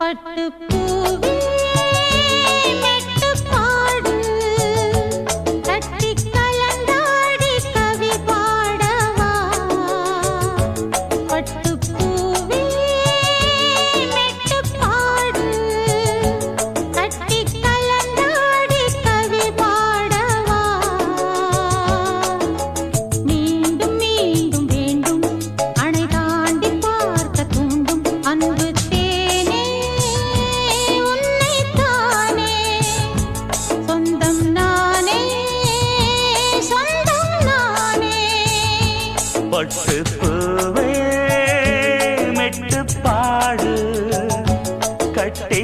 பட்டுப்பூவே மெட்டுப்பாடு கட்டிக் கலந்தாடி கவி பாடவா. பட்டுப்பூவே மெட்டுப்பாடு கட்டிக் கலந்தாடி கவி பாடவா. மீண்டும் மீண்டும் வேண்டும் அணை தாண்டி பார்க்க தூண்டும் அன்பு தேனே உன்னைத்தானே. சொந்தம் நானே சொந்தம் நானே. பட்டுப்பூவே மெட்டுப்பாடு கட்டி